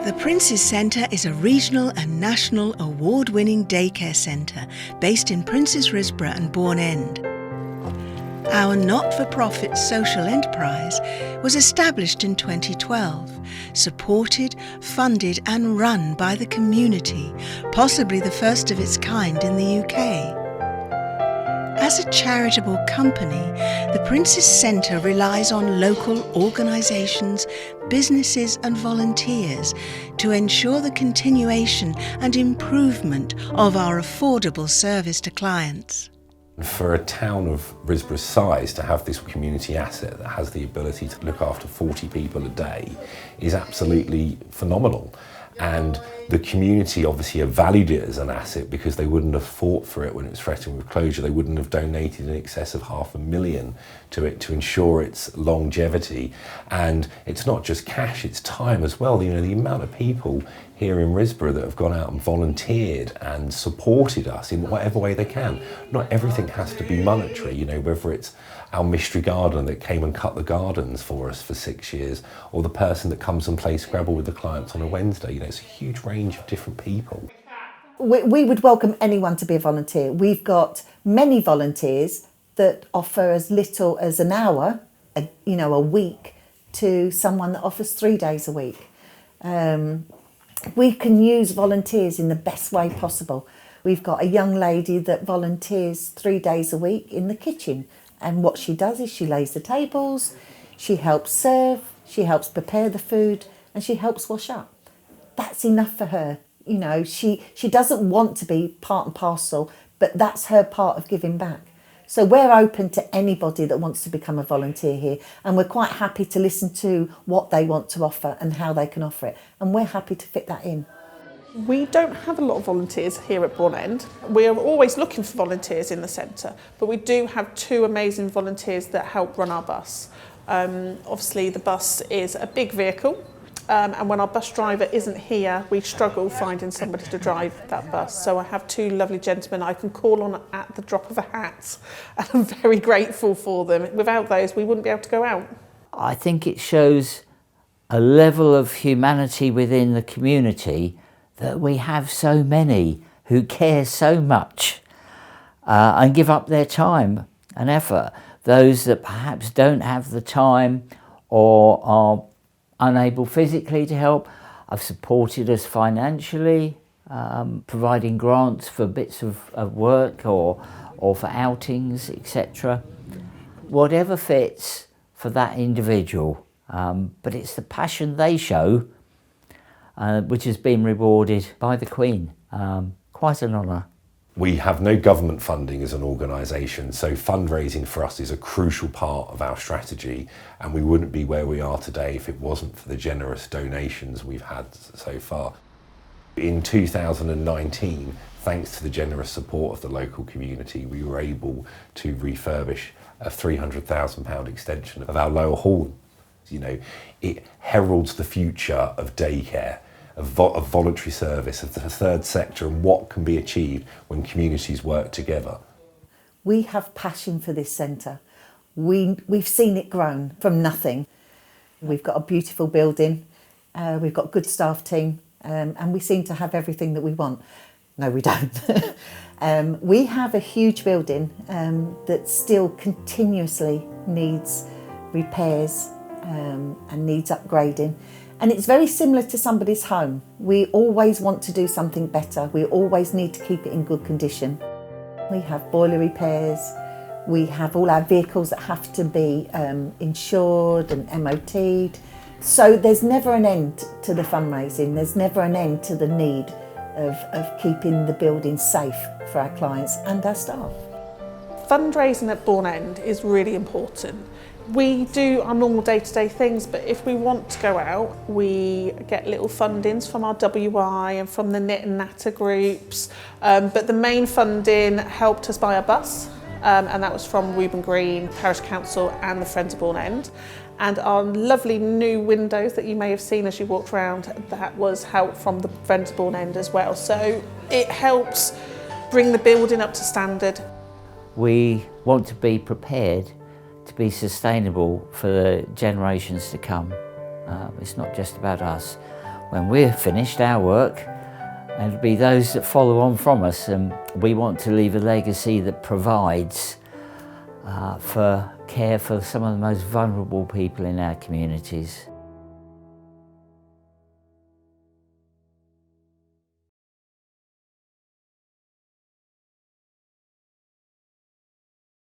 The Prince's Centre is a regional and national award-winning daycare centre based in Prince's Risborough and Bourne End. Our not-for-profit social enterprise was established in 2012, supported, funded and run by the community, possibly the first of its kind in the UK. As a charitable company, the Prince's Centre relies on local organisations, businesses and volunteers to ensure the continuation and improvement of our affordable service to clients. For a town of Risborough's size to have this community asset that has the ability to look after 40 people a day is absolutely phenomenal. And the community obviously have valued it as an asset because they wouldn't have fought for it when it was threatened with closure. They wouldn't have donated in excess of £500,000 to it to ensure its longevity. And it's not just cash, it's time as well. You know, the amount of people here in Risborough that have gone out and volunteered and supported us in whatever way they can. Not everything has to be monetary, you know, whether it's our mystery gardener that came and cut the gardens for us for 6 years, or the person that comes and plays Scrabble with the clients on a Wednesday. You know, it's a huge range of different people. We would welcome anyone to be a volunteer. We've got many volunteers that offer as little as an hour, a week, to someone that offers 3 days a week. We can use volunteers in the best way possible. We've got a young lady that volunteers 3 days a week in the kitchen. And what she does is she lays the tables, she helps serve, she helps prepare the food, and she helps wash up. That's enough for her. You know, she doesn't want to be part and parcel, but that's her part of giving back. So we're open to anybody that wants to become a volunteer here, and we're quite happy to listen to what they want to offer and how they can offer it. And we're happy to fit that in. We don't have a lot of volunteers here at Bourne End. We are always looking for volunteers in the centre, but we do have 2 amazing volunteers that help run our bus. Obviously the bus is a big vehicle, and when our bus driver isn't here, we struggle finding somebody to drive that bus. So I have 2 lovely gentlemen I can call on at the drop of a hat, and I'm very grateful for them. Without those, we wouldn't be able to go out. I think it shows a level of humanity within the community that we have so many who care so much and give up their time and effort. Those that perhaps don't have the time or are unable physically to help have supported us financially, providing grants for bits of work or for outings, etc. Whatever fits for that individual, but it's the passion they show which has been rewarded by the Queen. Quite an honour. We have no government funding as an organisation, so fundraising for us is a crucial part of our strategy, and we wouldn't be where we are today if it wasn't for the generous donations we've had so far. In 2019, thanks to the generous support of the local community, we were able to refurbish a £300,000 extension of our lower hall. You know, it heralds the future of daycare, of voluntary service, of the third sector, and what can be achieved when communities work together. We have passion for this centre. We've seen it grown from nothing. We've got a beautiful building, we've got a good staff team, and we seem to have everything that we want. No, we don't. We have a huge building that still continuously needs repairs and needs upgrading. And it's very similar to somebody's home. We always want to do something better. We always need to keep it in good condition. We have boiler repairs. We have all our vehicles that have to be insured and MOT'd. So there's never an end to the fundraising. There's never an end to the need of keeping the building safe for our clients and our staff. Fundraising at Bourne End is really important. We do our normal day-to-day things, but if we want to go out, we get little fundings from our WI and from the knit and natter groups. But the main funding helped us buy a bus, and that was from Reuben Green, Parish Council and the Friends of Bourne End. And our lovely new windows that you may have seen as you walked around, that was help from the Friends of Bourne End as well. So it helps bring the building up to standard. We want to be prepared to be sustainable for the generations to come. It's not just about us. when we're finished our work, and it'll be those that follow on from us, and we want to leave a legacy that provides for care for some of the most vulnerable people in our communities.